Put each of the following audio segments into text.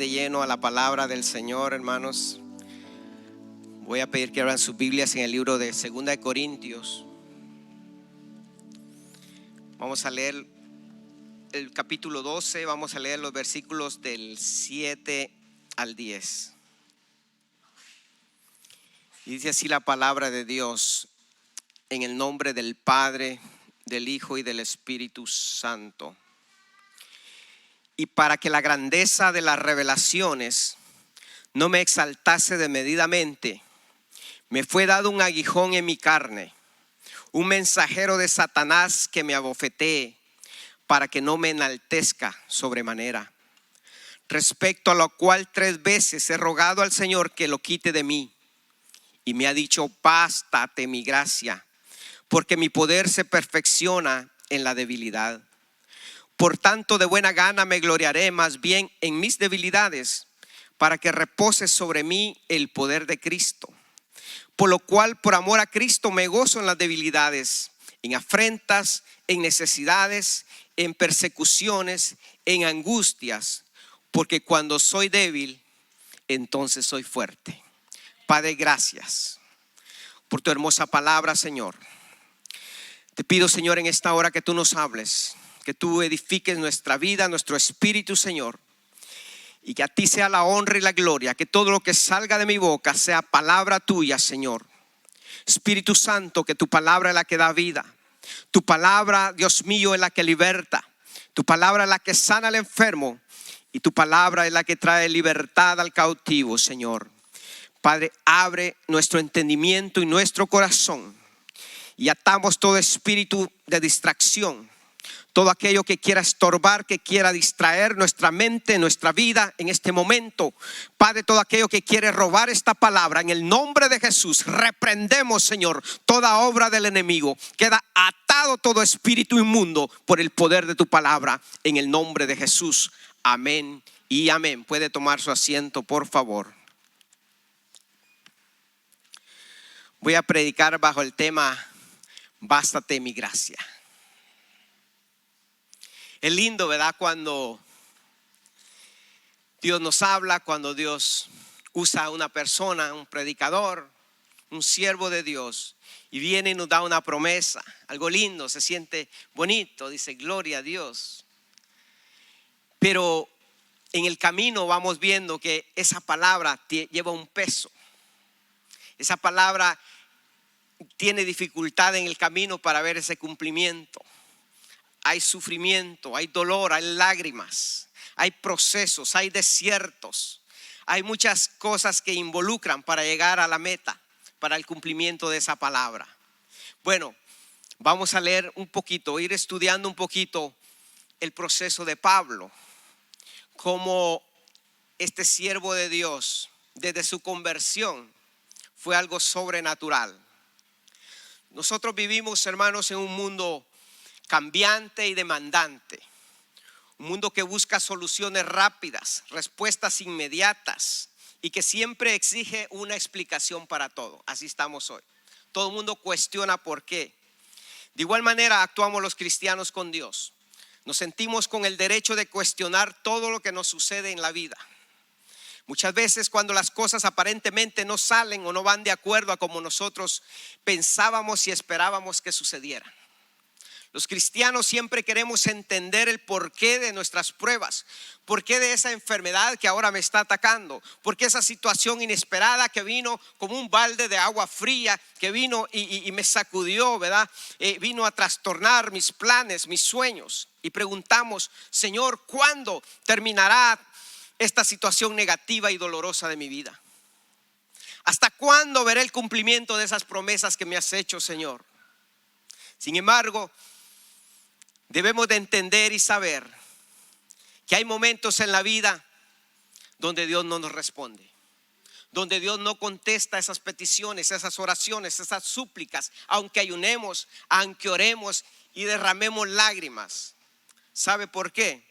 De lleno a la palabra del Señor, hermanos. Voy a pedir que abran sus Biblias en el libro de 2 de Corintios. Vamos a leer el capítulo 12, vamos a leer los versículos del 7 al 10. Y dice así la palabra de Dios: en el nombre del Padre, del Hijo y del Espíritu Santo. Y para que la grandeza de las revelaciones no me exaltase desmedidamente, me fue dado un aguijón en mi carne, un mensajero de Satanás que me abofetee, para que no me enaltezca sobremanera. Respecto a lo cual 3 veces he rogado al Señor que lo quite de mí. Y me ha dicho: bástate mi gracia, porque mi poder se perfecciona en la debilidad. Por tanto, de buena gana me gloriaré más bien en mis debilidades, para que repose sobre mí el poder de Cristo. Por lo cual, por amor a Cristo, me gozo en las debilidades, en afrentas, en necesidades, en persecuciones, en angustias, porque cuando soy débil, entonces soy fuerte. Padre, gracias por tu hermosa palabra, Señor. Te pido, Señor, en esta hora que tú nos hables, que tú edifiques nuestra vida, nuestro espíritu, Señor, y que a ti sea la honra y la gloria, que todo lo que salga de mi boca sea palabra tuya, Señor. Espíritu Santo, que tu palabra es la que da vida, tu palabra, Dios mío, es la que liberta, tu palabra es la que sana al enfermo, y tu palabra es la que trae libertad al cautivo, Señor. Padre, abre nuestro entendimiento y nuestro corazón, y atamos todo espíritu de distracción, todo aquello que quiera estorbar, que quiera distraer nuestra mente, nuestra vida en este momento. Padre, todo aquello que quiere robar esta palabra, en el nombre de Jesús, reprendemos, Señor, toda obra del enemigo. Queda atado todo espíritu inmundo por el poder de tu palabra, en el nombre de Jesús. Amén y amén. Puede tomar su asiento, por favor. Voy a predicar bajo el tema: bástate mi gracia. Es lindo, ¿verdad?, cuando Dios nos habla, cuando Dios usa a una persona, un predicador, un siervo de Dios, y viene y nos da una promesa, algo lindo, se siente bonito, dice gloria a Dios. Pero en el camino vamos viendo que esa palabra lleva un peso. Esa palabra tiene dificultad en el camino para ver ese cumplimiento. Hay sufrimiento, hay dolor, hay lágrimas, hay procesos, hay desiertos, hay muchas cosas que involucran para llegar a la meta, para el cumplimiento de esa palabra. Bueno, vamos a leer un poquito, ir estudiando un poquito el proceso de Pablo, cómo este siervo de Dios, desde su conversión, fue algo sobrenatural. Nosotros vivimos, hermanos, en un mundo cambiante y demandante, un mundo que busca soluciones rápidas, respuestas inmediatas, y que siempre exige una explicación para todo. Así estamos hoy. Todo el mundo cuestiona por qué. De igual manera actuamos los cristianos con Dios. Nos sentimos con el derecho de cuestionar todo lo que nos sucede en la vida. Muchas veces, cuando las cosas aparentemente no salen o no van de acuerdo a como nosotros pensábamos y esperábamos que sucedieran. Los cristianos siempre queremos entender el porqué de nuestras pruebas, porqué de esa enfermedad que ahora me está atacando, porqué esa situación inesperada que vino como un balde de agua fría, que vino y me sacudió, ¿verdad? Vino a trastornar mis planes, mis sueños. Y preguntamos: Señor, ¿cuándo terminará esta situación negativa y dolorosa de mi vida? ¿Hasta cuándo veré el cumplimiento de esas promesas que me has hecho, Señor? Sin embargo, debemos de entender y saber que hay momentos en la vida donde Dios no nos responde, donde Dios no contesta esas peticiones, esas oraciones, esas súplicas, aunque ayunemos, aunque oremos y derramemos lágrimas. ¿Sabe por qué?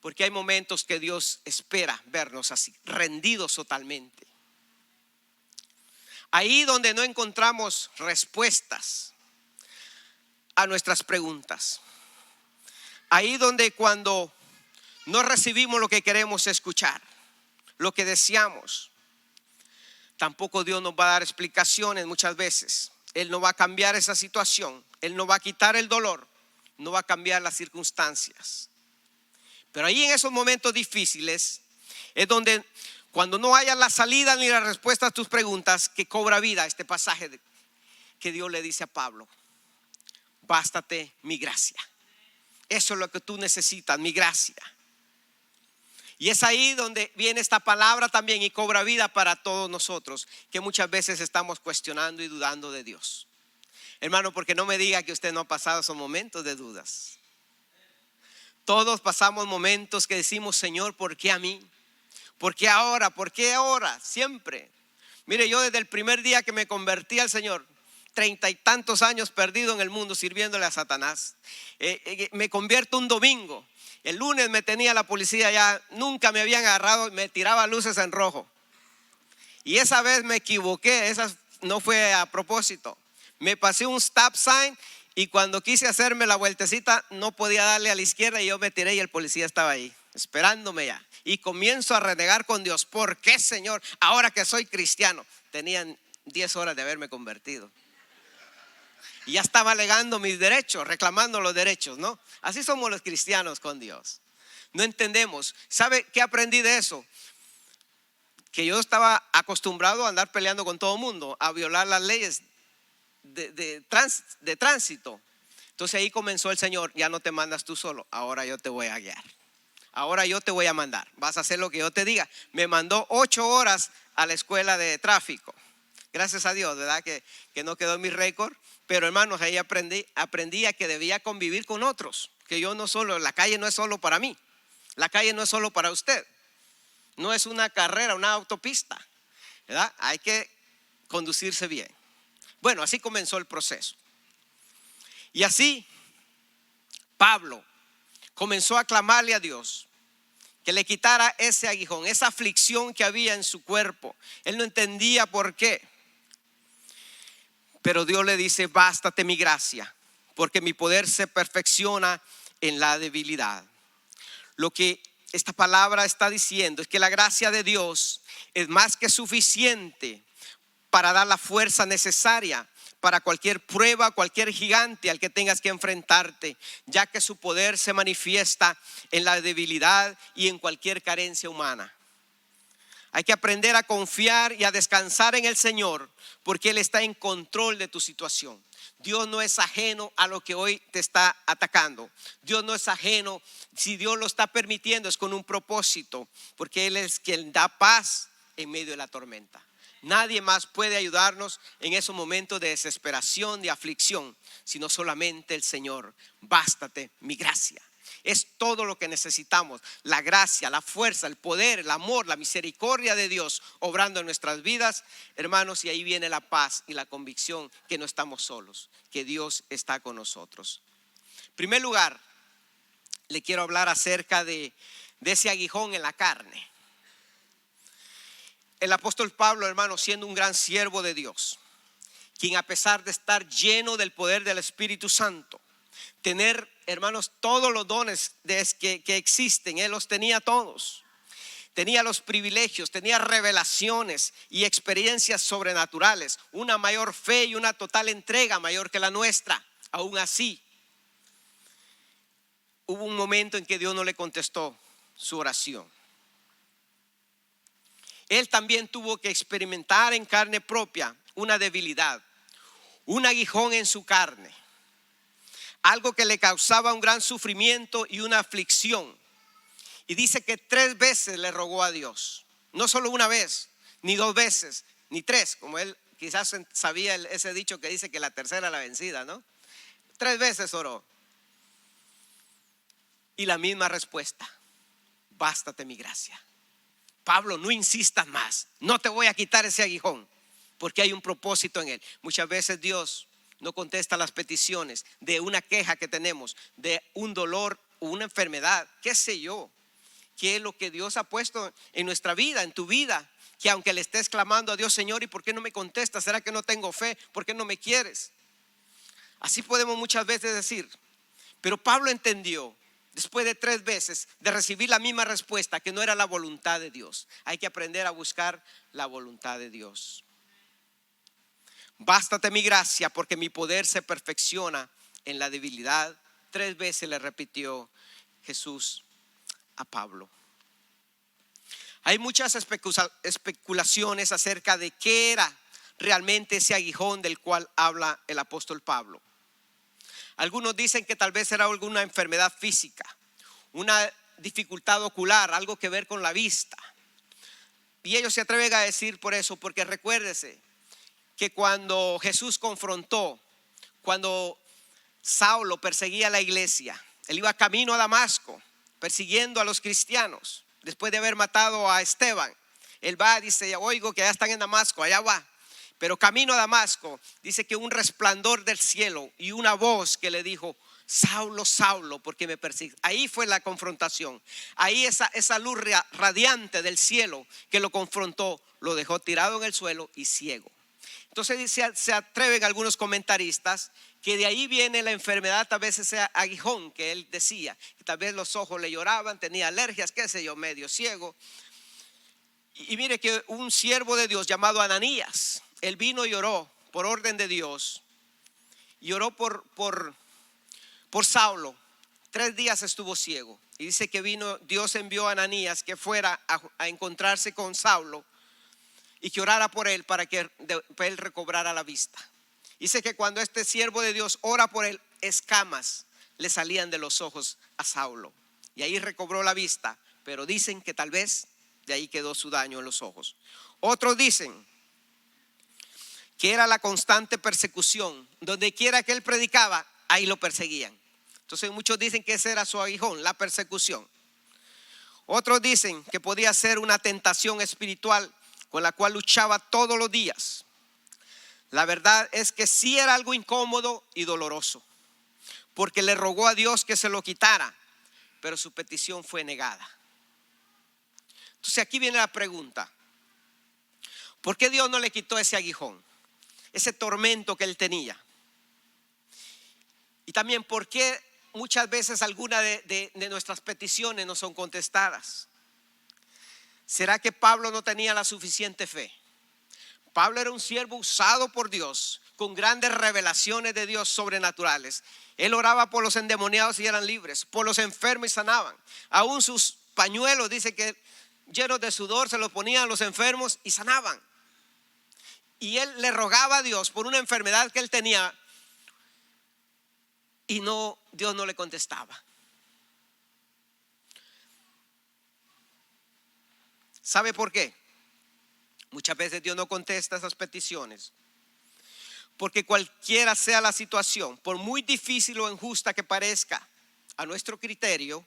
Porque hay momentos que Dios espera vernos así, rendidos totalmente. Ahí donde no encontramos respuestas a nuestras preguntas. Ahí donde cuando no recibimos lo que queremos escuchar, lo que deseamos. Tampoco Dios nos va a dar explicaciones muchas veces. Él no va a cambiar esa situación. Él no va a quitar el dolor. No va a cambiar las circunstancias. Pero ahí en esos momentos difíciles es donde, cuando no haya la salida ni la respuesta a tus preguntas, que cobra vida este pasaje que Dios le dice a Pablo: bástate mi gracia. Eso es lo que tú necesitas, mi gracia. Y es ahí donde viene esta palabra también y cobra vida para todos nosotros, que muchas veces estamos cuestionando y dudando de Dios. Hermano, porque no me diga que usted no ha pasado esos momentos de dudas. Todos pasamos momentos que decimos: Señor, ¿por qué a mí? ¿Por qué ahora? ¿Por qué ahora? Siempre. Mire, yo desde el primer día que me convertí al Señor, 30 y tantos años perdido en el mundo sirviéndole a Satanás, me convierto un domingo. El lunes me tenía la policía ya, nunca me habían agarrado, me tiraba luces en rojo. Y esa vez me equivoqué, esa no fue a propósito. Me pasé un stop sign y cuando quise hacerme la vueltecita no podía darle a la izquierda y yo me tiré y el policía estaba ahí, esperándome ya. Y comienzo a renegar con Dios: ¿por qué, Señor? Ahora que soy cristiano. Tenían 10 horas de haberme convertido. Y ya estaba alegando mis derechos, reclamando los derechos, ¿no? Así somos los cristianos con Dios. No entendemos. ¿Sabe qué aprendí de eso? Que yo estaba acostumbrado a andar peleando con todo el mundo, a violar las leyes de tránsito. Entonces ahí comenzó el Señor: ya no te mandas tú solo, ahora yo te voy a guiar. Ahora yo te voy a mandar, vas a hacer lo que yo te diga. Me mandó 8 horas a la escuela de tráfico. Gracias a Dios, ¿verdad? Que no quedó en mi récord. Pero hermanos, ahí aprendí a que debía convivir con otros. Que yo no solo, la calle no es solo para mí. La calle no es solo para usted. No es una carrera, una autopista, ¿verdad? Hay que conducirse bien. Bueno, así comenzó el proceso. Y así Pablo comenzó a clamarle a Dios que le quitara ese aguijón, esa aflicción que había en su cuerpo. Él no entendía por qué. Pero Dios le dice: bástate mi gracia, porque mi poder se perfecciona en la debilidad. Lo que esta palabra está diciendo es que la gracia de Dios es más que suficiente para dar la fuerza necesaria para cualquier prueba, cualquier gigante al que tengas que enfrentarte, ya que su poder se manifiesta en la debilidad y en cualquier carencia humana. Hay que aprender a confiar y a descansar en el Señor, porque Él está en control de tu situación. Dios no es ajeno a lo que hoy te está atacando. Dios no es ajeno. Si Dios lo está permitiendo es con un propósito, porque Él es quien da paz en medio de la tormenta. Nadie más puede ayudarnos en esos momentos de desesperación, de aflicción, sino solamente el Señor. Bástate mi gracia. Es todo lo que necesitamos: la gracia, la fuerza, el poder, el amor, la misericordia de Dios obrando en nuestras vidas, hermanos. Y ahí viene la paz y la convicción que no estamos solos, que Dios está con nosotros. En primer lugar, le quiero hablar acerca de ese aguijón en la carne. El apóstol Pablo, hermano, siendo un gran siervo de Dios, quien a pesar de estar lleno del poder del Espíritu Santo, tener, hermanos, todos los dones que existen, él los tenía todos. Tenía los privilegios, tenía revelaciones y experiencias sobrenaturales, una mayor fe y una total entrega mayor que la nuestra. Aún así, hubo un momento en que Dios no le contestó su oración. Él también tuvo que experimentar en carne propia una debilidad, un aguijón en su carne, algo que le causaba un gran sufrimiento y una aflicción. Y dice que 3 veces le rogó a Dios, no solo una vez, ni 2 veces, ni 3, como él quizás sabía ese dicho que dice que la tercera es la vencida, ¿no? 3 veces oró. Y la misma respuesta: bástate mi gracia. Pablo, no insistas más, no te voy a quitar ese aguijón, porque hay un propósito en él. Muchas veces Dios no contesta las peticiones de una queja que tenemos, de un dolor o una enfermedad, qué sé yo, qué es lo que Dios ha puesto en nuestra vida, en tu vida, que aunque le estés clamando a Dios: Señor, ¿y por qué no me contestas? ¿Será que no tengo fe? ¿Por qué no me quieres? Así podemos muchas veces decir. Pero Pablo entendió después de 3 veces de recibir la misma respuesta, que no era la voluntad de Dios. Hay que aprender a buscar la voluntad de Dios. Bástate mi gracia, porque mi poder se perfecciona en la debilidad. 3 veces le repitió Jesús a Pablo. Hay muchas especulaciones acerca de qué era realmente ese aguijón del cual habla el apóstol Pablo. Algunos dicen que tal vez era alguna enfermedad física, una dificultad ocular, algo que ver con la vista. Y ellos se atreven a decir por eso, porque recuérdese que cuando Jesús confrontó, cuando Saulo perseguía a la iglesia, él iba camino a Damasco persiguiendo a los cristianos. Después de haber matado a Esteban, él va, dice: oigo que ya están en Damasco, allá va. Pero camino a Damasco, dice que un resplandor del cielo y una voz que le dijo: Saulo, Saulo, ¿por qué me persigues? Ahí fue la confrontación. Ahí esa luz radiante del cielo que lo confrontó, lo dejó tirado en el suelo y ciego. Entonces se atreven algunos comentaristas que de ahí viene la enfermedad, tal vez ese aguijón que él decía, que tal vez los ojos le lloraban, tenía alergias, qué sé yo, medio ciego. Y mire que un siervo de Dios llamado Ananías, él vino y oró por orden de Dios, y oró por Saulo. 3 días estuvo ciego, y dice que Dios envió a Ananías que fuera a encontrarse con Saulo y que orara por él para que él recobrara la vista. Dice que cuando este siervo de Dios ora por él, escamas le salían de los ojos a Saulo, y ahí recobró la vista. Pero dicen que tal vez de ahí quedó su daño en los ojos. Otros dicen que era la constante persecución. Donde quiera que él predicaba, ahí lo perseguían. Entonces muchos dicen que ese era su aguijón, la persecución. Otros dicen que podía ser una tentación espiritual con la cual luchaba todos los días. La verdad es que sí era algo incómodo y doloroso, porque le rogó a Dios que se lo quitara, pero su petición fue negada. Entonces aquí viene la pregunta: ¿por qué Dios no le quitó ese aguijón, ese tormento que él tenía? Y también, ¿por qué muchas veces algunas de nuestras peticiones no son contestadas? ¿Será que Pablo no tenía la suficiente fe? Pablo era un siervo usado por Dios, con grandes revelaciones de Dios sobrenaturales. Él oraba por los endemoniados y eran libres, por los enfermos y sanaban. Aún sus pañuelos, dice que llenos de sudor, se los ponían a los enfermos y sanaban. Y él le rogaba a Dios por una enfermedad que él tenía, y Dios no le contestaba. ¿Sabe por qué? Muchas veces Dios no contesta esas peticiones porque cualquiera sea la situación, por muy difícil o injusta que parezca a nuestro criterio,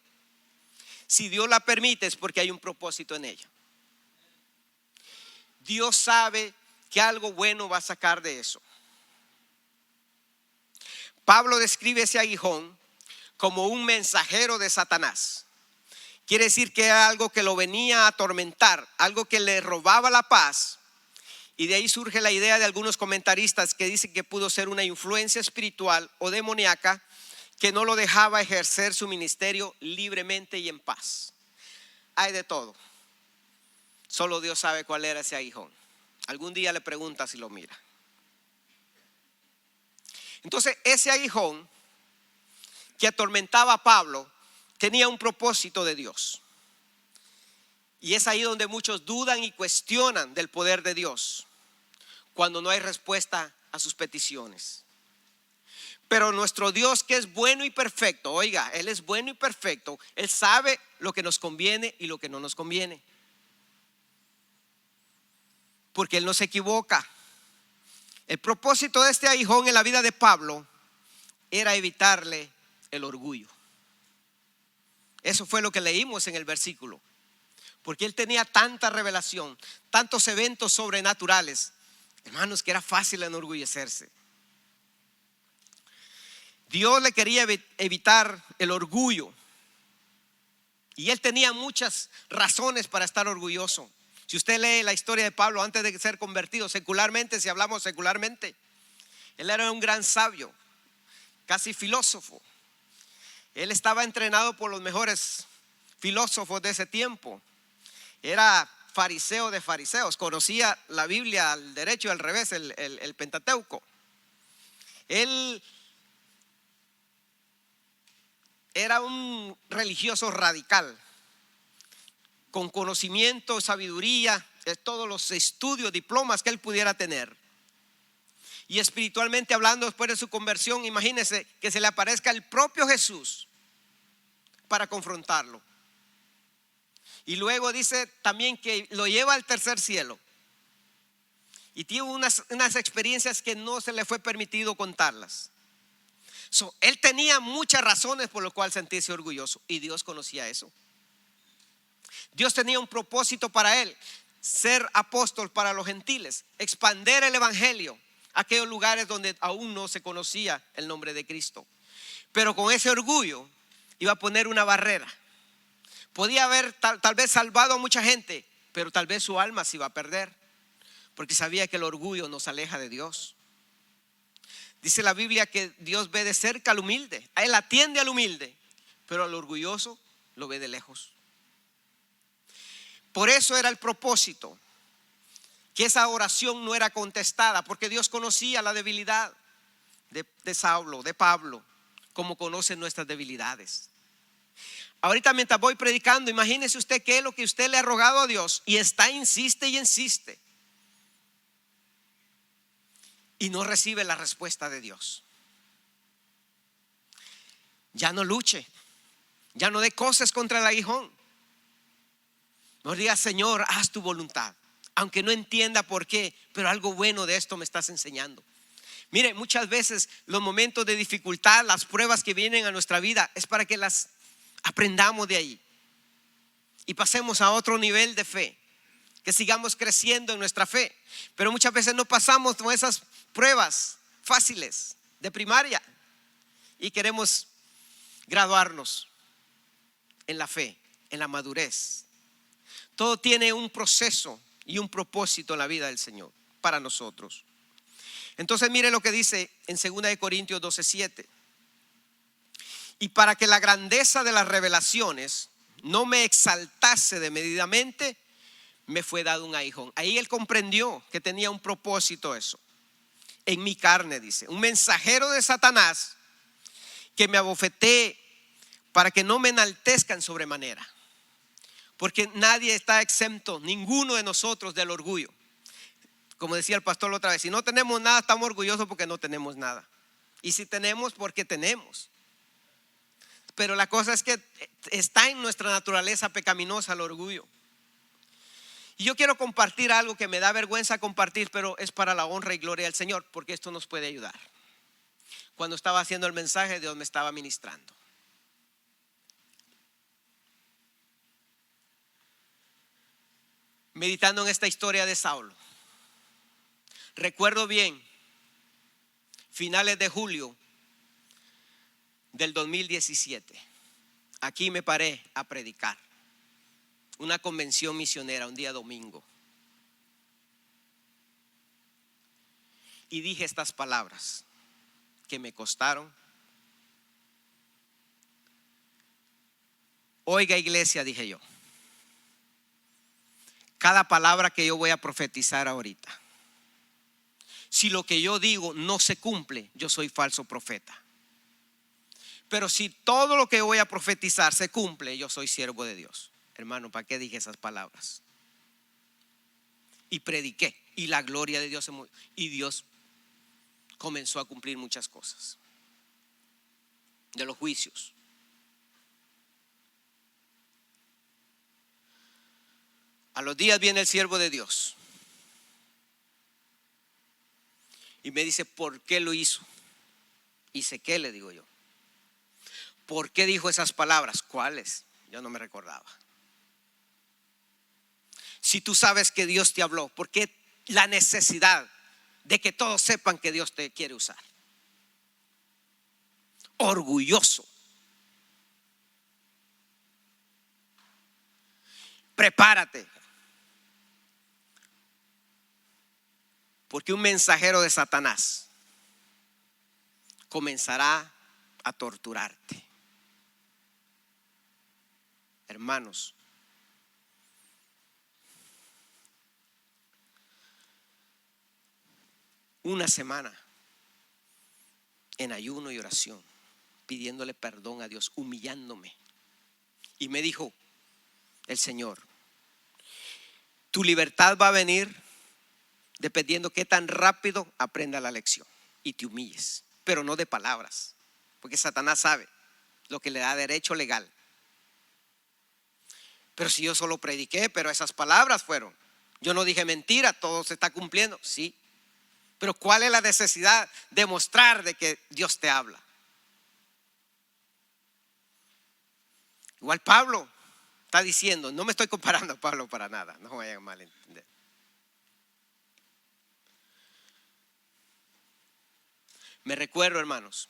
si Dios la permite es porque hay un propósito en ella. Dios sabe que algo bueno va a sacar de eso. Pablo describe ese aguijón como un mensajero de Satanás. Quiere decir que era algo que lo venía a atormentar, algo que le robaba la paz. Y de ahí surge la idea de algunos comentaristas que dicen que pudo ser una influencia espiritual o demoníaca que no lo dejaba ejercer su ministerio libremente y en paz. Hay de todo. Solo Dios sabe cuál era ese aguijón. Algún día le pregunta si lo mira. Entonces ese aguijón que atormentaba a Pablo tenía un propósito de Dios. Y es ahí donde muchos dudan y cuestionan del poder de Dios, cuando no hay respuesta a sus peticiones. Pero nuestro Dios, que es bueno y perfecto, oiga, Él es bueno y perfecto. Él sabe lo que nos conviene y lo que no nos conviene, porque Él no se equivoca. El propósito de este aguijón en la vida de Pablo era evitarle el orgullo. Eso fue lo que leímos en el versículo. Porque él tenía tanta revelación, tantos eventos sobrenaturales, hermanos, que era fácil enorgullecerse. Dios le quería evitar el orgullo, y él tenía muchas razones para estar orgulloso. Si usted lee la historia de Pablo antes de ser convertido, secularmente, si hablamos secularmente, él era un gran sabio, casi filósofo. Él estaba entrenado por los mejores filósofos de ese tiempo. Era fariseo de fariseos, conocía la Biblia al derecho y al revés, el Pentateuco. Él era un religioso radical, con conocimiento, sabiduría, todos los estudios, diplomas que él pudiera tener. Y espiritualmente hablando, después de su conversión, imagínense que se le aparezca el propio Jesús para confrontarlo. Y luego dice también que lo lleva al tercer cielo. Y tiene unas experiencias que no se le fue permitido contarlas. Él tenía muchas razones por las cuales sentirse orgulloso. Y Dios conocía eso. Dios tenía un propósito para él: ser apóstol para los gentiles, expandir el evangelio a aquellos lugares donde aún no se conocía el nombre de Cristo. Pero con ese orgullo iba a poner una barrera. Podía haber tal vez salvado a mucha gente, pero tal vez su alma se iba a perder, porque sabía que el orgullo nos aleja de Dios. Dice la Biblia que Dios ve de cerca al humilde. A Él atiende al humilde, pero al orgulloso lo ve de lejos. Por eso era el propósito, que esa oración no era contestada, porque Dios conocía la debilidad de Saulo, de Pablo, como conoce nuestras debilidades. Ahorita mientras voy predicando, imagínese usted qué es lo que usted le ha rogado a Dios y insiste y insiste, y no recibe la respuesta de Dios. Ya no luche, ya no dé cosas contra el aguijón. No diga: Señor, haz tu voluntad, aunque no entienda por qué, pero algo bueno de esto me estás enseñando. Mire, muchas veces los momentos de dificultad, las pruebas que vienen a nuestra vida, es para que las aprendamos de ahí y pasemos a otro nivel de fe, que sigamos creciendo en nuestra fe. Pero muchas veces no pasamos con esas pruebas fáciles de primaria y queremos graduarnos en la fe, en la madurez. Todo tiene un proceso y un propósito en la vida del Señor para nosotros. Entonces mire lo que dice en 2 Corintios 12:7. Y para que la grandeza de las revelaciones no me exaltase desmedidamente, me fue dado un aguijón. Ahí él comprendió que tenía un propósito eso. En mi carne, dice, un mensajero de Satanás que me abofetee para que no me enaltezcan sobremanera. Porque nadie está exento, ninguno de nosotros, del orgullo. Como decía el pastor la otra vez, si no tenemos nada, estamos orgullosos porque no tenemos nada. Y si tenemos, porque tenemos. Pero la cosa es que está en nuestra naturaleza pecaminosa el orgullo. Y yo quiero compartir algo que me da vergüenza compartir, pero es para la honra y gloria del Señor, porque esto nos puede ayudar. Cuando estaba haciendo el mensaje, Dios me estaba ministrando. Meditando en esta historia de Saulo, recuerdo bien, finales de julio del 2017, aquí me paré a predicar, una convención misionera, un día domingo, y dije estas palabras que me costaron. Oiga, iglesia, dije yo, cada palabra que yo voy a profetizar ahorita, si lo que yo digo no se cumple, yo soy falso profeta. Pero si todo lo que voy a profetizar se cumple, yo soy siervo de Dios. Hermano, ¿para qué dije esas palabras? Y prediqué, y la gloria de Dios se movió, y Dios comenzó a cumplir muchas cosas de los juicios. A los días viene el siervo de Dios y me dice: ¿por qué lo hizo? ¿Y sé qué? Le digo yo. ¿Por qué dijo esas palabras? ¿Cuáles? Yo no me recordaba. Si tú sabes que Dios te habló, ¿por qué la necesidad de que todos sepan que Dios te quiere usar? Orgulloso. Prepárate, porque un mensajero de Satanás comenzará a torturarte. Hermanos, una semana en ayuno y oración, pidiéndole perdón a Dios, humillándome. Y me dijo el Señor: tu libertad va a venir dependiendo qué tan rápido aprenda la lección y te humilles, pero no de palabras, porque Satanás sabe lo que le da derecho legal. Pero si yo solo prediqué, pero esas palabras fueron, yo no dije mentira, todo se está cumpliendo, sí. Pero ¿cuál es la necesidad de mostrar de que Dios te habla? Igual Pablo está diciendo, no me estoy comparando a Pablo para nada, no vayan a malentender. Me recuerdo, hermanos,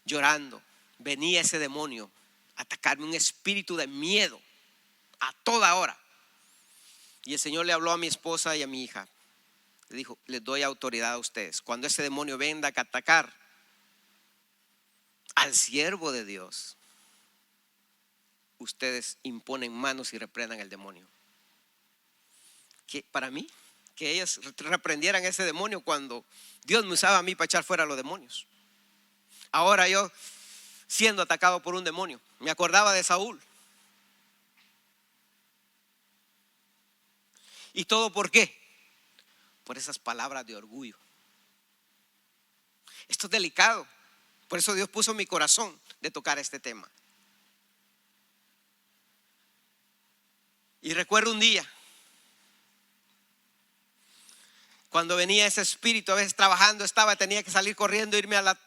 llorando, venía ese demonio a atacarme, un espíritu de miedo a toda hora. Y el Señor le habló a mi esposa y a mi hija. Le dijo: les doy autoridad a ustedes. Cuando ese demonio venga a atacar al siervo de Dios, ustedes imponen manos y reprendan el demonio. Que para mí, que ellas reprendieran ese demonio cuando Dios me usaba a mí para echar fuera a los demonios. Ahora yo siendo atacado por un demonio, me acordaba de Saúl. ¿Y todo por qué? Por esas palabras de orgullo. Esto es delicado. Por eso Dios puso en mi corazón de tocar este tema. Y recuerdo un día, cuando venía ese espíritu, a veces trabajando tenía que salir corriendo, irme a la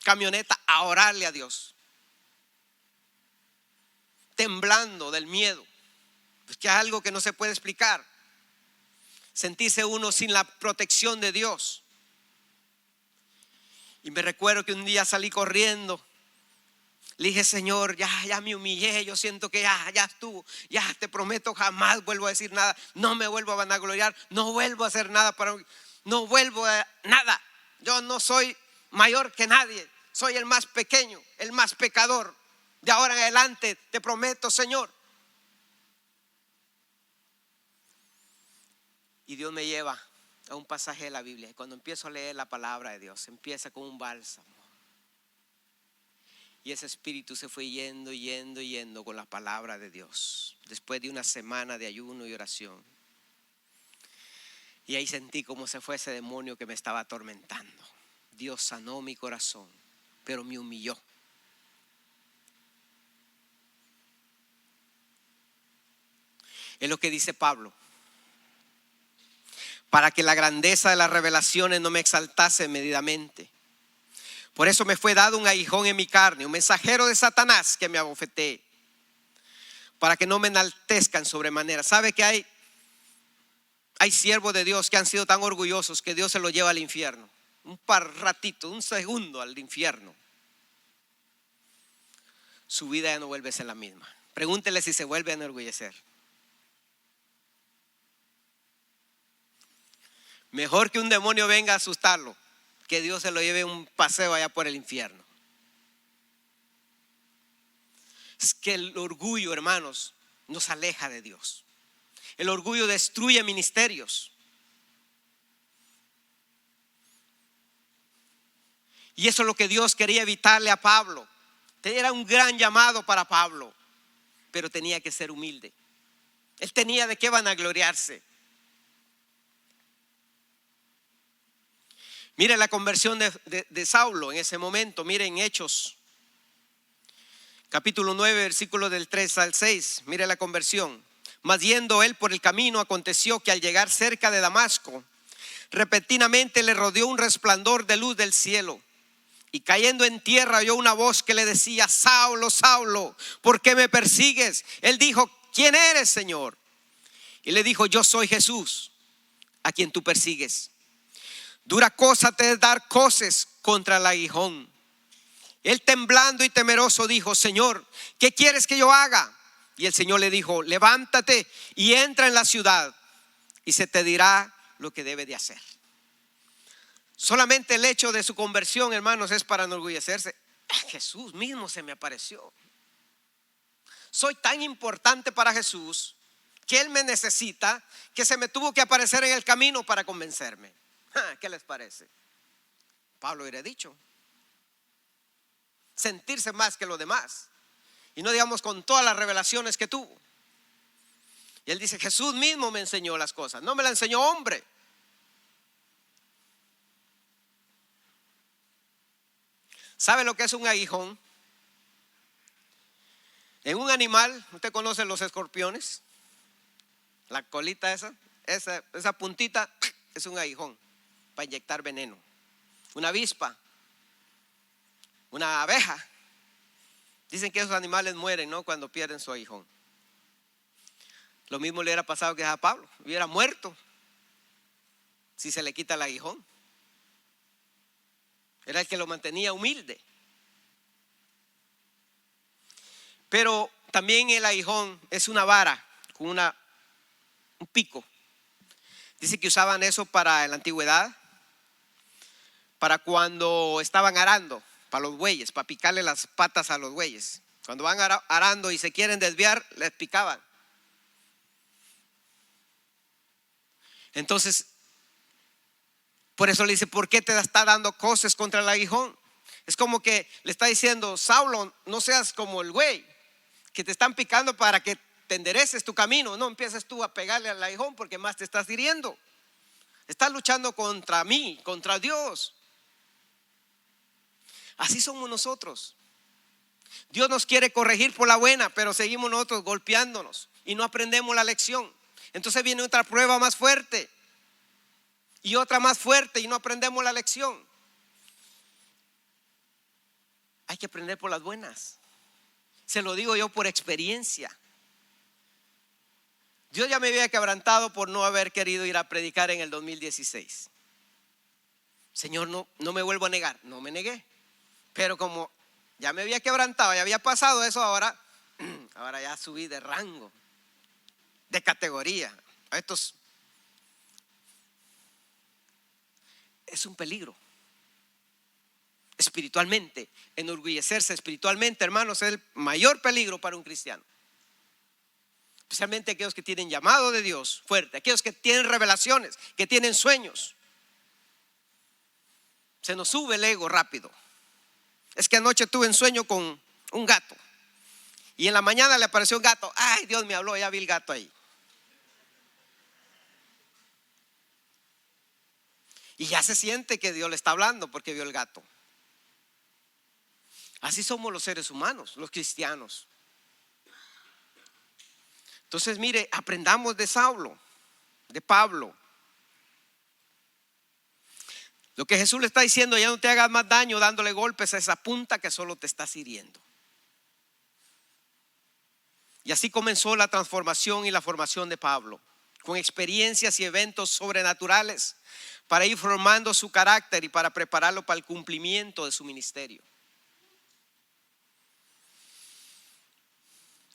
camioneta a orarle a Dios, temblando del miedo, pues que es algo que no se puede explicar. Sentirse uno sin la protección de Dios. Y me recuerdo que un día salí corriendo. Le dije: Señor, ya me humillé, yo siento que ya estuvo, ya te prometo jamás vuelvo a decir nada, no me vuelvo a vanagloriar, no vuelvo a hacer nada no vuelvo a nada. Yo no soy mayor que nadie, soy el más pequeño, el más pecador. De ahora en adelante te prometo, Señor. Y Dios me lleva a un pasaje de la Biblia. Y cuando empiezo a leer la palabra de Dios, empieza con un bálsamo. Y ese espíritu se fue yendo con la palabra de Dios. Después de una semana de ayuno y oración. Y ahí sentí cómo se fue ese demonio que me estaba atormentando. Dios sanó mi corazón, pero me humilló. Es lo que dice Pablo: para que la grandeza de las revelaciones no me exaltase medidamente. Por eso me fue dado un aguijón en mi carne, un mensajero de Satanás que me abofetee, para que no me enaltezcan sobremanera. ¿Sabe que hay siervos de Dios que han sido tan orgullosos que Dios se los lleva al infierno? Un segundo al infierno. Su vida ya no vuelve a ser la misma. Pregúntele si se vuelve a enorgullecer. Mejor que un demonio venga a asustarlo, que Dios se lo lleve un paseo allá por el infierno. Es que el orgullo, hermanos, nos aleja de Dios. El orgullo destruye ministerios. Y eso es lo que Dios quería evitarle a Pablo. Era un gran llamado para Pablo, pero tenía que ser humilde. Él tenía de qué vanagloriarse. Mire la conversión de Saulo en ese momento. Miren Hechos capítulo 9 versículos del 3 al 6. Mire la conversión. Mas yendo él por el camino, aconteció que al llegar cerca de Damasco, repentinamente le rodeó un resplandor de luz del cielo, y cayendo en tierra oyó una voz que le decía: Saulo, Saulo, ¿por qué me persigues? Él dijo: ¿quién eres, Señor? Y le dijo: yo soy Jesús, a quien tú persigues. Dura cosa te es dar coces contra el aguijón. Él, temblando y temeroso, dijo: Señor, ¿qué quieres que yo haga? Y el Señor le dijo: levántate y entra en la ciudad, y se te dirá lo que debe de hacer. Solamente el hecho de su conversión, hermanos, es para enorgullecerse. Jesús mismo se me apareció. soy tan importante para Jesús que Él me necesita, que se me tuvo que aparecer en el camino para convencerme. ¿Qué les parece? Pablo hubiera dicho, sentirse más que los demás. Y no digamos con todas las revelaciones que tuvo. Y él dice, Jesús mismo me enseñó las cosas, no me la enseñó hombre. ¿Sabe lo que es un aguijón? En un animal, ¿usted conoce los escorpiones? La colita esa puntita es un aguijón para inyectar veneno. Una avispa, una abeja. Dicen que esos animales mueren, ¿no? Cuando pierden su aguijón. Lo mismo le hubiera pasado que a Pablo, hubiera muerto si se le quita el aguijón. Era el que lo mantenía humilde. Pero también el aguijón es una vara con un pico. Dice que usaban eso para en la antigüedad, para cuando estaban arando, para los bueyes, para picarle las patas a los bueyes. Cuando van arando y se quieren desviar, les picaban. Entonces, por eso le dice, ¿por qué te está dando cosas contra el aguijón? Es como que le está diciendo, Saulo, no seas como el güey, que te están picando para que te endereces tu camino. No empieces tú a pegarle al aguijón porque más te estás hiriendo. Estás luchando contra mí, contra Dios. Así somos nosotros. Dios nos quiere corregir por la buena, pero seguimos nosotros golpeándonos y no aprendemos la lección. Entonces viene otra prueba más fuerte y otra más fuerte y no aprendemos la lección. Hay que aprender por las buenas. Se lo digo yo por experiencia. Dios ya me había quebrantado por no haber querido ir a predicar en el 2016. Señor, no me vuelvo a negar. No me negué. Pero como ya me había quebrantado, ya había pasado eso, ahora ya subí de rango, de categoría. Es un peligro. Espiritualmente, enorgullecerse espiritualmente, hermanos, es el mayor peligro para un cristiano. Especialmente aquellos que tienen llamado de Dios fuerte, aquellos que tienen revelaciones, que tienen sueños. Se nos sube el ego rápido. Es que anoche tuve un sueño con un gato y en la mañana le apareció un gato. Ay, Dios me habló, ya vi el gato ahí. Y ya se siente que Dios le está hablando porque vio el gato. Así somos los seres humanos, los cristianos. Entonces, mire, aprendamos de Saulo, de Pablo. Lo que Jesús le está diciendo, ya no te hagas más daño dándole golpes a esa punta que solo te estás hiriendo. Y así comenzó la transformación y la formación de Pablo, con experiencias y eventos sobrenaturales para ir formando su carácter y para prepararlo para el cumplimiento de su ministerio.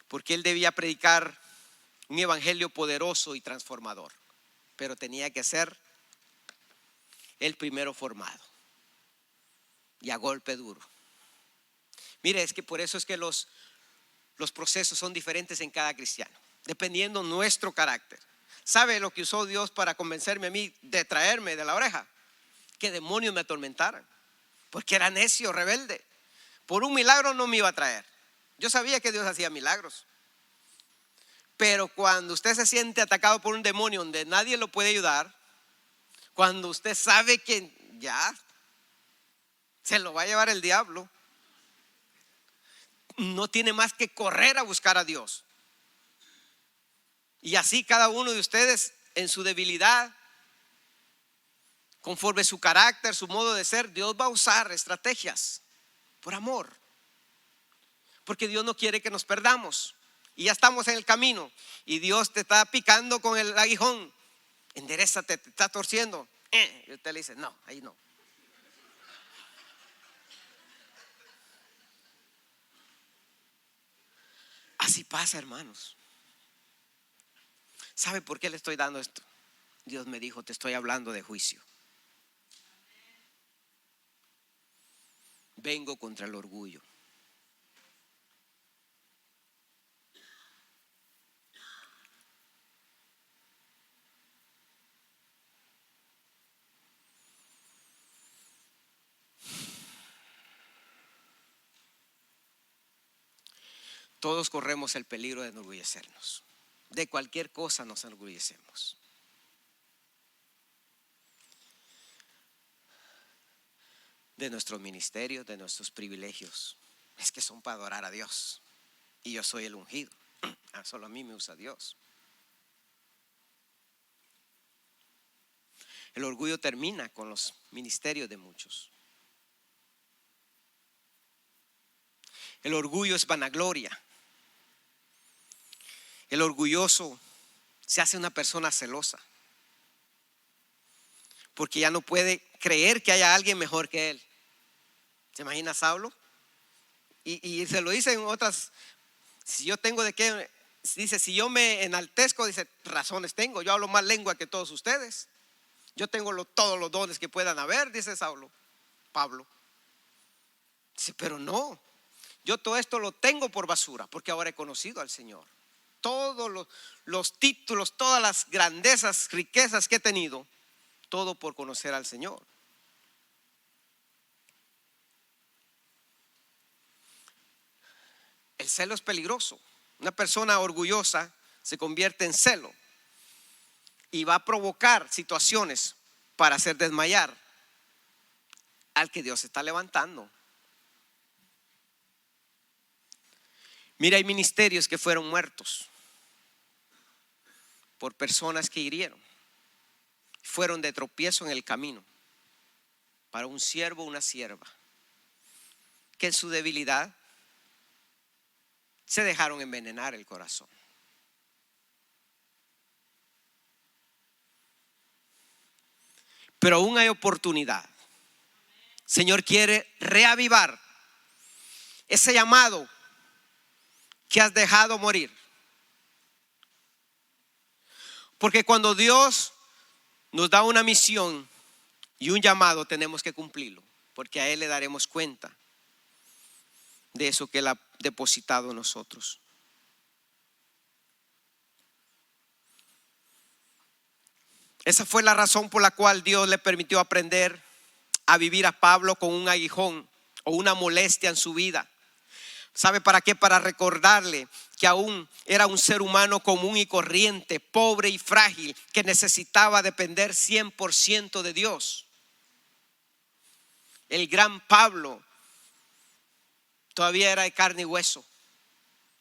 Porque él debía predicar un evangelio poderoso y transformador, pero tenía que ser el primero formado y a golpe duro. Mire, es que por eso es que los procesos son diferentes en cada cristiano, dependiendo nuestro carácter. ¿Sabe lo que usó Dios para convencerme a mí de traerme de la oreja? Que demonios me atormentaran, porque era necio, rebelde. Por un milagro no me iba a traer. Yo sabía que Dios hacía milagros, pero cuando usted se siente atacado por un demonio donde nadie lo puede ayudar, cuando usted sabe que ya se lo va a llevar el diablo, no tiene más que correr a buscar a Dios. Y así cada uno de ustedes en su debilidad, conforme su carácter, su modo de ser, Dios va a usar estrategias por amor. Porque Dios no quiere que nos perdamos. Y ya estamos en el camino y Dios te está picando con el aguijón. Enderézate, te está torciendo. Y usted le dice, no, ahí no. Así pasa, hermanos. ¿Sabe por qué le estoy dando esto? Dios me dijo, te estoy hablando de juicio. Vengo contra el orgullo. Todos corremos el peligro de enorgullecernos. De cualquier cosa nos enorgullecemos. De nuestros ministerios, de nuestros privilegios. Es que son para adorar a Dios. Y yo soy el ungido. Solo a mí me usa Dios. El orgullo termina con los ministerios de muchos. El orgullo es vanagloria. El orgulloso se hace una persona celosa, porque ya no puede creer que haya alguien mejor que él. ¿Se imagina Saulo? Y se lo dice en otras. Si yo tengo de qué, dice, si yo me enaltezco, dice, razones tengo. Yo hablo más lengua que todos ustedes. Yo tengo todos los dones que puedan haber, dice Pablo. Dice, pero no, yo todo esto lo tengo por basura, porque ahora he conocido al Señor. Todos los títulos, todas las grandezas, riquezas que he tenido, todo por conocer al Señor. El celo es peligroso. Una persona orgullosa se convierte en celo y va a provocar situaciones para hacer desmayar al que Dios está levantando. Mira, hay ministerios que fueron muertos por personas que hirieron, fueron de tropiezo en el camino para un siervo o una sierva que en su debilidad se dejaron envenenar el corazón. Pero aún hay oportunidad. Señor quiere reavivar ese llamado que has dejado morir. Porque cuando Dios nos da una misión y un llamado, tenemos que cumplirlo, porque a Él le daremos cuenta de eso que Él ha depositado en nosotros. Esa fue la razón por la cual Dios le permitió aprender a vivir a Pablo con un aguijón o una molestia en su vida. ¿Sabe para qué? Para recordarle que aún era un ser humano común y corriente, pobre y frágil, que necesitaba depender 100% de Dios. El gran Pablo todavía era de carne y hueso.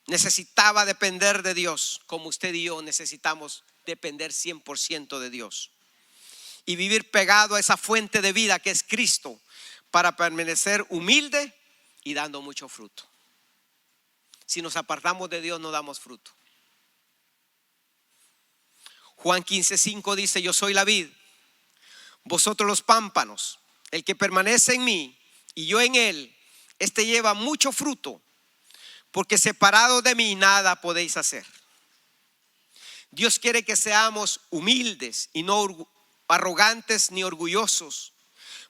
Necesitaba depender de Dios, como usted y yo necesitamos depender 100% de Dios. Y vivir pegado a esa fuente de vida que es Cristo, para permanecer humilde y dando mucho fruto. Si nos apartamos de Dios, no damos fruto. Juan 15:5 dice: yo soy la vid, vosotros los pámpanos. El que permanece en mí y yo en él, este lleva mucho fruto, porque separado de mí nada podéis hacer. Dios quiere que seamos humildes y no arrogantes ni orgullosos,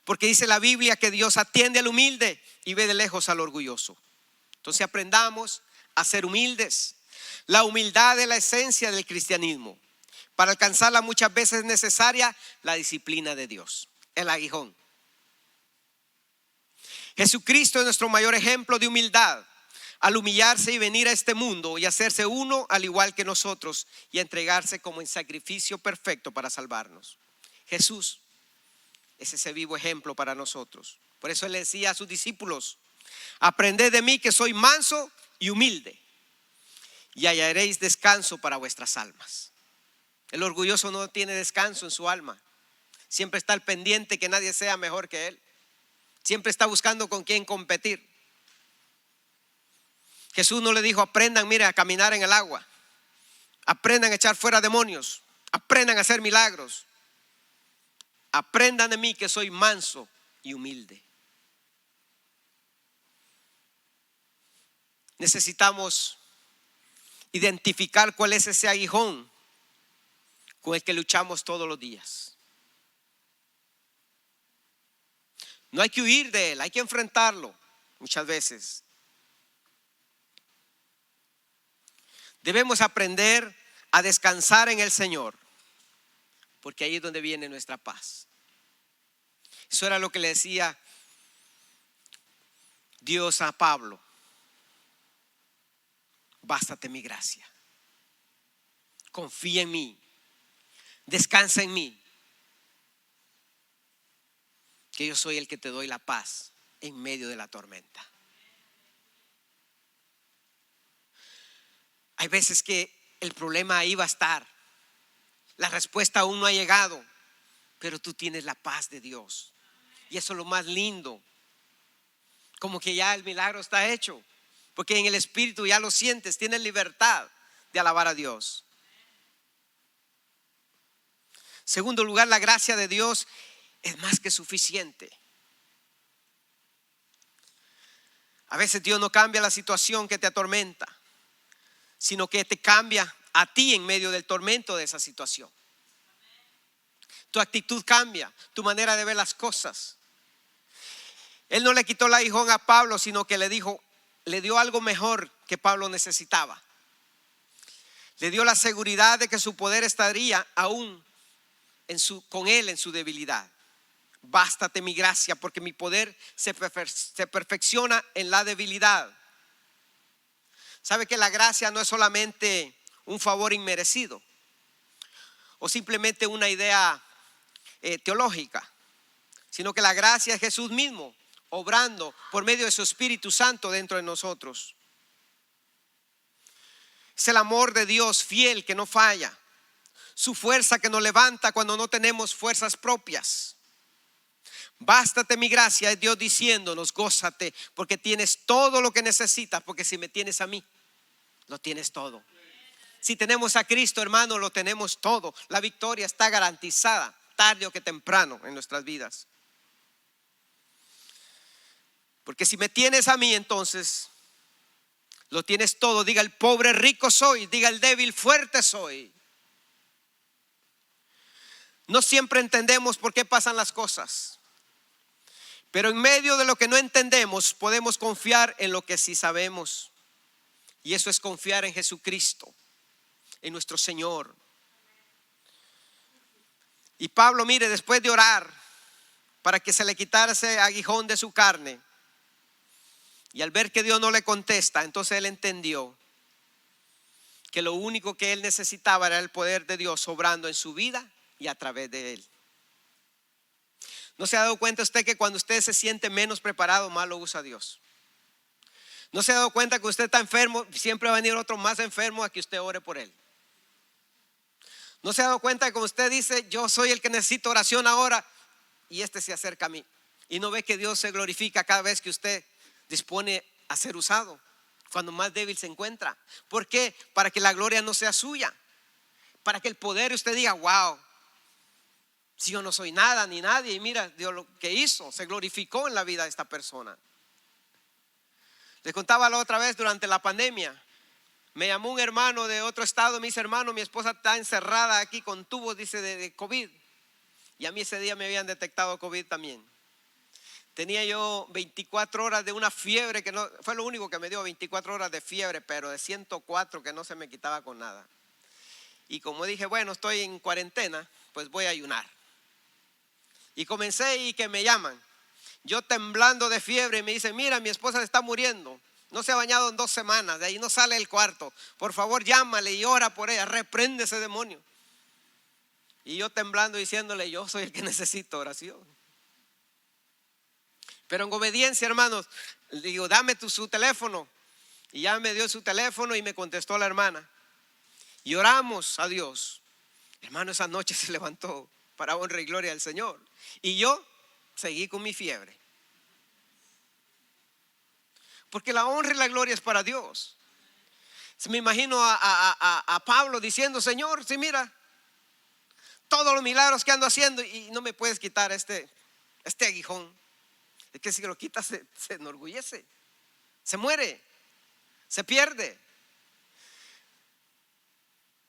porque dice la Biblia que Dios atiende al humilde y ve de lejos al orgulloso. Entonces aprendamos a ser humildes. La humildad es la esencia del cristianismo. Para alcanzarla muchas veces es necesaria la disciplina de Dios, el aguijón. Jesucristo es nuestro mayor ejemplo de humildad, al humillarse y venir a este mundo y hacerse uno al igual que nosotros y entregarse como en sacrificio perfecto para salvarnos. Jesús es ese vivo ejemplo para nosotros. Por eso Él le decía a sus discípulos: aprended de mí que soy manso y humilde, y hallaréis descanso para vuestras almas. El orgulloso no tiene descanso en su alma. Siempre está al pendiente que nadie sea mejor que él. Siempre está buscando con quién competir. Jesús no le dijo: aprendan, mire, a caminar en el agua, aprendan a echar fuera demonios, aprendan a hacer milagros. Aprendan de mí que soy manso y humilde. Necesitamos identificar cuál es ese aguijón con el que luchamos todos los días. No hay que huir de él, hay que enfrentarlo muchas veces. Debemos aprender a descansar en el Señor, porque ahí es donde viene nuestra paz. Eso era lo que le decía Dios a Pablo. bástate mi gracia. Confía en mí, descansa en mí, que yo soy el que te doy la paz en medio de la tormenta. Hay veces que el problema ahí va a estar, la respuesta aún no ha llegado, pero tú tienes la paz de Dios. Y eso es lo más lindo, como que ya el milagro está hecho, porque en el espíritu ya lo sientes, tienes libertad de alabar a Dios. Segundo lugar, la gracia de Dios es más que suficiente. A veces Dios no cambia la situación que te atormenta, sino que te cambia a ti en medio del tormento de esa situación. Tu actitud cambia, tu manera de ver las cosas. Él no le quitó el aguijón a Pablo, sino que le dio algo mejor que Pablo necesitaba. Le dio la seguridad de que su poder estaría aún con él en su debilidad. Bástate mi gracia, porque mi poder se perfecciona en la debilidad. ¿Sabe que la gracia no es solamente un favor inmerecido o simplemente una idea teológica, sino que la gracia es Jesús mismo obrando por medio de su Espíritu Santo dentro de nosotros? Es el amor de Dios fiel que no falla, su fuerza que nos levanta cuando no tenemos fuerzas propias. Bástate mi gracia, es Dios diciéndonos: gózate porque tienes todo lo que necesitas, porque si me tienes a mí, lo tienes todo. Si tenemos a Cristo, hermano, lo tenemos todo. La victoria está garantizada, tarde o que temprano en nuestras vidas. Porque si me tienes a mí, entonces lo tienes todo. Diga el pobre rico soy, diga el débil fuerte soy. No siempre entendemos por qué pasan las cosas, pero en medio de lo que no entendemos podemos confiar en lo que sí sabemos. Y eso es confiar en Jesucristo, en nuestro Señor. Y Pablo, mire, después de orar para que se le quitara ese aguijón de su carne, y al ver que Dios no le contesta, entonces él entendió que lo único que él necesitaba era el poder de Dios obrando en su vida y a través de él. ¿No se ha dado cuenta usted que cuando usted se siente menos preparado, más lo usa Dios? ¿No se ha dado cuenta que usted está enfermo, siempre va a venir otro más enfermo a que usted ore por él? ¿No se ha dado cuenta que cuando usted dice: yo soy el que necesito oración ahora, y este se acerca a mí? Y no ve que Dios se glorifica cada vez que usted dispone a ser usado, cuando más débil se encuentra. ¿Por qué? Para que la gloria no sea suya, para que el poder usted diga: wow, si yo no soy nada ni nadie, y mira Dios lo que hizo, se glorificó en la vida de esta persona. Les contaba la otra vez durante la pandemia, me llamó un hermano de otro estado, me dice: hermano, mi esposa está encerrada aquí con tubos, dice, de COVID. Y a mí ese día me habían detectado COVID también. Tenía yo 24 horas de una fiebre que no, fue lo único que me dio, 24 horas de fiebre, pero de 104 que no se me quitaba con nada. Y como dije, bueno, estoy en cuarentena, pues voy a ayunar. Y comencé, y que me llaman, yo temblando de fiebre, y me dicen: mira, mi esposa se está muriendo, no se ha bañado en 2 semanas, de ahí no sale del cuarto, por favor llámale y ora por ella, reprende ese demonio. Y yo temblando diciéndole: yo soy el que necesito oración. Pero en obediencia, hermanos, le digo: dame su teléfono. Y ya me dio su teléfono y me contestó la hermana. Y oramos a Dios. Hermano, esa noche se levantó para honra y gloria al Señor. Y yo seguí con mi fiebre. Porque la honra y la gloria es para Dios. Me imagino a Pablo diciendo: Señor, sí, mira todos los milagros que ando haciendo y no me puedes quitar este aguijón. Es que si lo quitas se enorgullece, se muere, se pierde.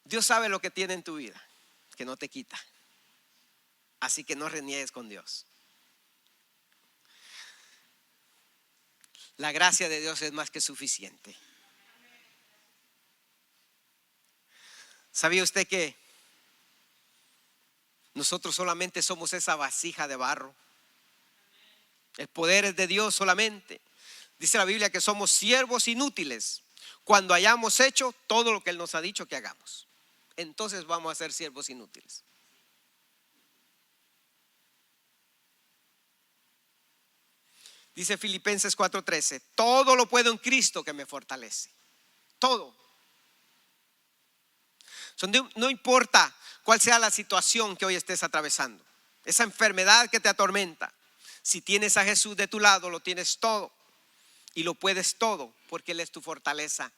Dios sabe lo que tiene en tu vida, que no te quita. Así que no reniegues con Dios. La gracia de Dios es más que suficiente. ¿Sabía usted que nosotros solamente somos esa vasija de barro? El poder es de Dios solamente. Dice la Biblia que somos siervos inútiles, cuando hayamos hecho todo lo que Él nos ha dicho que hagamos. Entonces vamos a ser siervos inútiles. Dice Filipenses 4:13, todo lo puedo en Cristo que me fortalece. Todo. No importa cuál sea la situación que hoy estés atravesando, esa enfermedad que te atormenta, si tienes a Jesús de tu lado, lo tienes todo y lo puedes todo porque Él es tu fortaleza.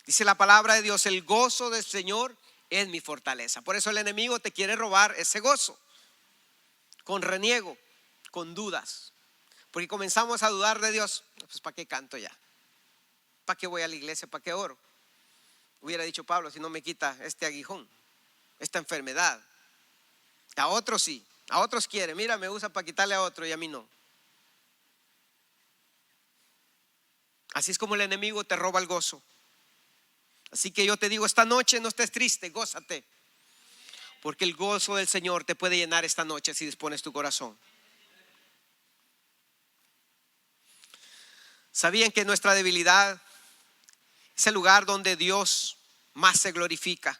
Dice la palabra de Dios, el gozo del Señor es mi fortaleza. Por eso el enemigo te quiere robar ese gozo, con reniego, con dudas. Porque comenzamos a dudar de Dios. Pues ¿para qué canto ya? ¿Para qué voy a la iglesia? ¿Para qué oro? Hubiera dicho Pablo, si no me quita este aguijón, esta enfermedad. A otros sí, a otros quiere. Mira, me usa para quitarle a otro y a mí no. Así es como el enemigo te roba el gozo. Así que yo te digo, esta noche no estés triste, gózate. Porque el gozo del Señor te puede llenar esta noche si dispones tu corazón. ¿Sabían que nuestra debilidad es el lugar donde Dios más se glorifica?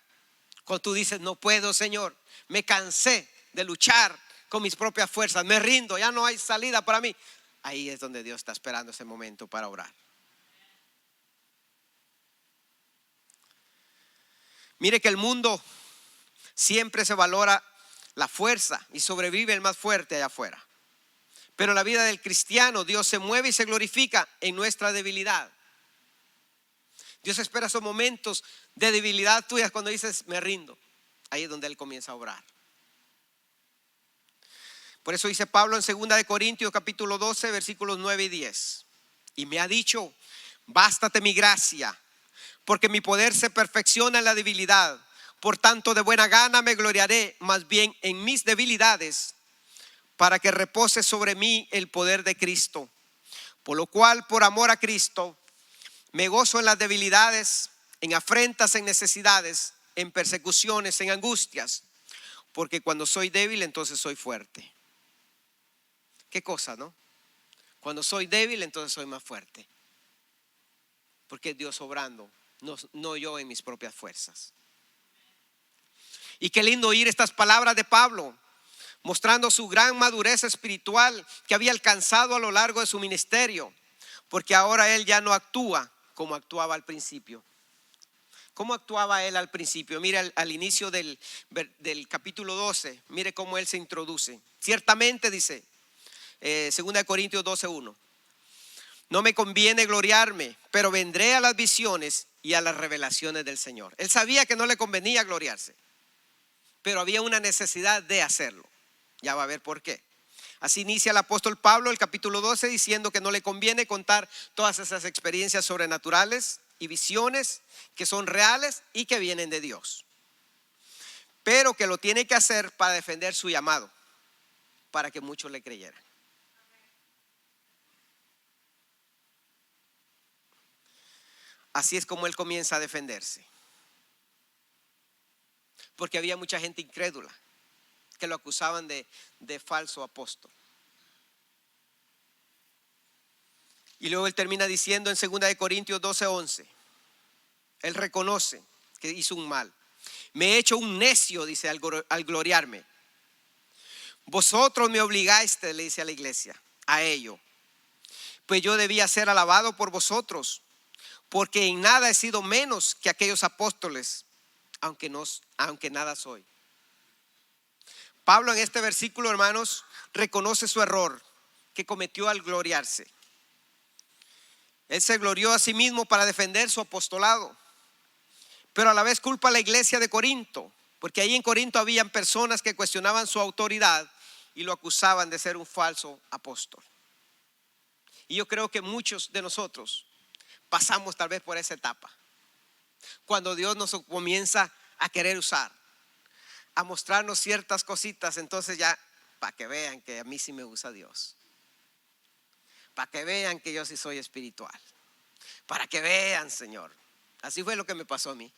Cuando tú dices, no puedo, Señor, me cansé de luchar con mis propias fuerzas, me rindo, ya no hay salida para mí. Ahí es donde Dios está esperando ese momento para orar. Mire que el mundo siempre se valora la fuerza y sobrevive el más fuerte allá afuera. Pero en la vida del cristiano, Dios se mueve y se glorifica en nuestra debilidad. Dios espera esos momentos de debilidad tuyas cuando dices, me rindo. Ahí es donde Él comienza a obrar. Por eso dice Pablo en 2 de Corintios capítulo 12 versículos 9 y 10. Y me ha dicho, bástate mi gracia, porque mi poder se perfecciona en la debilidad. Por tanto, de buena gana me gloriaré más bien en mis debilidades, para que repose sobre mí el poder de Cristo. Por lo cual, por amor a Cristo, me gozo en las debilidades, en afrentas, en necesidades, en persecuciones, en angustias. Porque cuando soy débil, entonces soy fuerte. Qué cosa, ¿no? Cuando soy débil, entonces soy más fuerte. Porque es Dios obrando, no yo en mis propias fuerzas. Y qué lindo oír estas palabras de Pablo, mostrando su gran madurez espiritual que había alcanzado a lo largo de su ministerio, porque ahora él ya no actúa como actuaba al principio. ¿Cómo actuaba él al principio? Mira al inicio del capítulo 12, mire cómo él se introduce. Ciertamente dice, 2 Corintios 12:1, no me conviene gloriarme, pero vendré a las visiones y a las revelaciones del Señor. Él sabía que no le convenía gloriarse, pero había una necesidad de hacerlo. Ya va a ver por qué. Así inicia el apóstol Pablo el capítulo 12 diciendo que no le conviene contar todas esas experiencias sobrenaturales y visiones que son reales y que vienen de Dios, pero que lo tiene que hacer para defender su llamado, para que muchos le creyeran. Así es como él comienza a defenderse, porque había mucha gente incrédula que lo acusaban de falso apóstol. Y luego él termina diciendo en 2 de Corintios 12:11, él reconoce que hizo un mal. Me he hecho un necio, dice, al gloriarme. Vosotros me obligáis, le dice a la iglesia, a ello. Pues yo debía ser alabado por vosotros, porque en nada he sido menos que aquellos apóstoles, aunque nada soy. Pablo en este versículo, hermanos, reconoce su error que cometió al gloriarse. Él se glorió a sí mismo para defender su apostolado, pero a la vez culpa a la iglesia de Corinto, porque ahí en Corinto habían personas que cuestionaban su autoridad y lo acusaban de ser un falso apóstol. Y yo creo que muchos de nosotros pasamos tal vez por esa etapa, cuando Dios nos comienza a querer usar, a mostrarnos ciertas cositas, entonces ya, para que vean que a mí sí me usa Dios, para que vean que yo sí soy espiritual, para que vean, Señor. Así fue lo que me pasó a mí.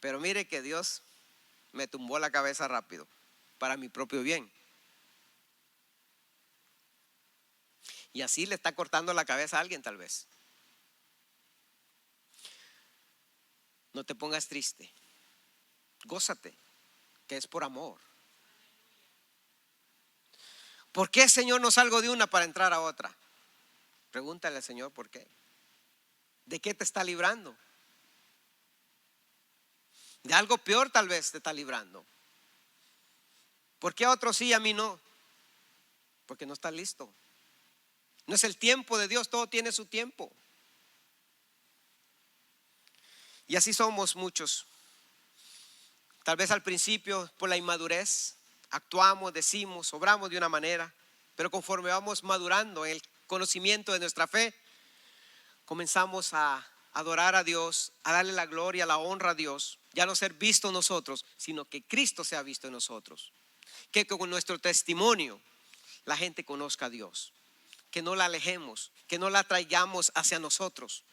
Pero mire que Dios me tumbó la cabeza rápido para mi propio bien. Y así le está cortando la cabeza a alguien tal vez. No te pongas triste. Gózate, que es por amor. ¿Por qué, Señor, no salgo de una para entrar a otra? Pregúntale al Señor por qué. ¿De qué te está librando? De algo peor tal vez te está librando. ¿Por qué a otros sí y a mí no? Porque no estás listo. No es el tiempo de Dios, todo tiene su tiempo. Y así somos muchos. Tal vez al principio por la inmadurez actuamos, decimos, obramos de una manera, pero conforme vamos madurando en el conocimiento de nuestra fe, comenzamos a adorar a Dios, a darle la gloria, la honra a Dios, ya no ser visto nosotros, sino que Cristo sea visto en nosotros. Que con nuestro testimonio la gente conozca a Dios, que no la alejemos, que no la traigamos hacia nosotros,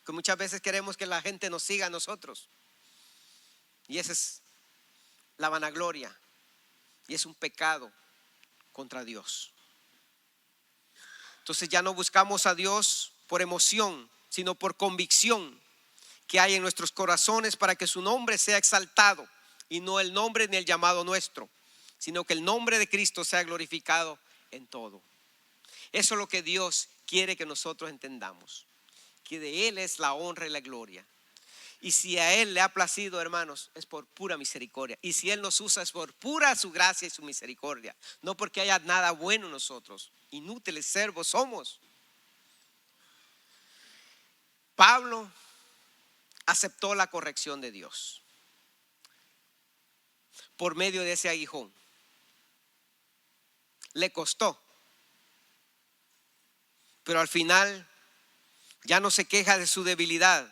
que muchas veces queremos que la gente nos siga a nosotros, y esa es la vanagloria, y es un pecado contra Dios. Entonces ya no buscamos a Dios por emoción, sino por convicción que hay en nuestros corazones, para que su nombre sea exaltado, y no el nombre ni el llamado nuestro, sino que el nombre de Cristo sea glorificado en todo. Eso es lo que Dios quiere que nosotros entendamos, que de Él es la honra y la gloria. Y si a Él le ha placido, hermanos, es por pura misericordia. Y si Él nos usa, es por pura su gracia y su misericordia, no porque haya nada bueno en nosotros. Inútiles servos somos. Pablo aceptó la corrección de Dios por medio de ese aguijón. Le costó, pero al final ya no se queja de su debilidad,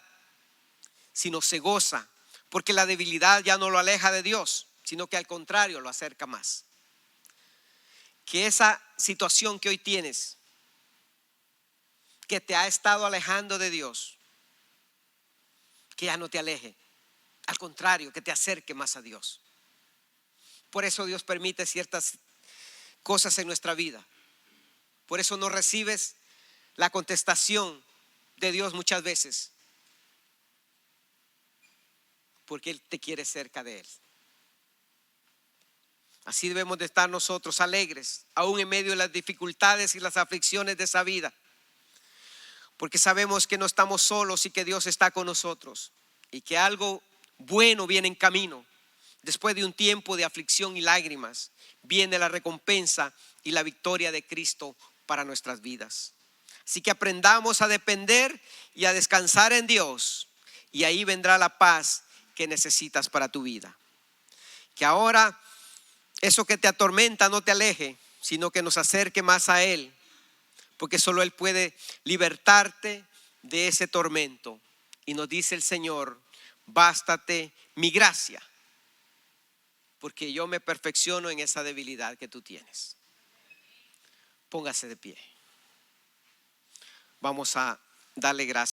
sino se goza, porque la debilidad ya no lo aleja de Dios, sino que al contrario lo acerca más. Que esa situación que hoy tienes, que te ha estado alejando de Dios, que ya no te aleje, al contrario, que te acerque más a Dios. Por eso Dios permite ciertas cosas en nuestra vida. Por eso no recibes la contestación de Dios muchas veces, porque Él te quiere cerca de Él. Así debemos de estar nosotros, alegres, aún en medio de las dificultades y las aflicciones de esa vida, porque sabemos que no estamos solos y que Dios está con nosotros, y que algo bueno viene en camino. Después de un tiempo de aflicción y lágrimas, viene la recompensa y la victoria de Cristo para nuestras vidas. Así que aprendamos a depender y a descansar en Dios, y ahí vendrá la paz que necesitas para tu vida. Que ahora eso que te atormenta no te aleje, sino que nos acerque más a Él, porque solo Él puede libertarte de ese tormento. Y nos dice el Señor: bástate mi gracia, porque yo me perfecciono en esa debilidad que tú tienes. Póngase de pie. Vamos a darle gracias.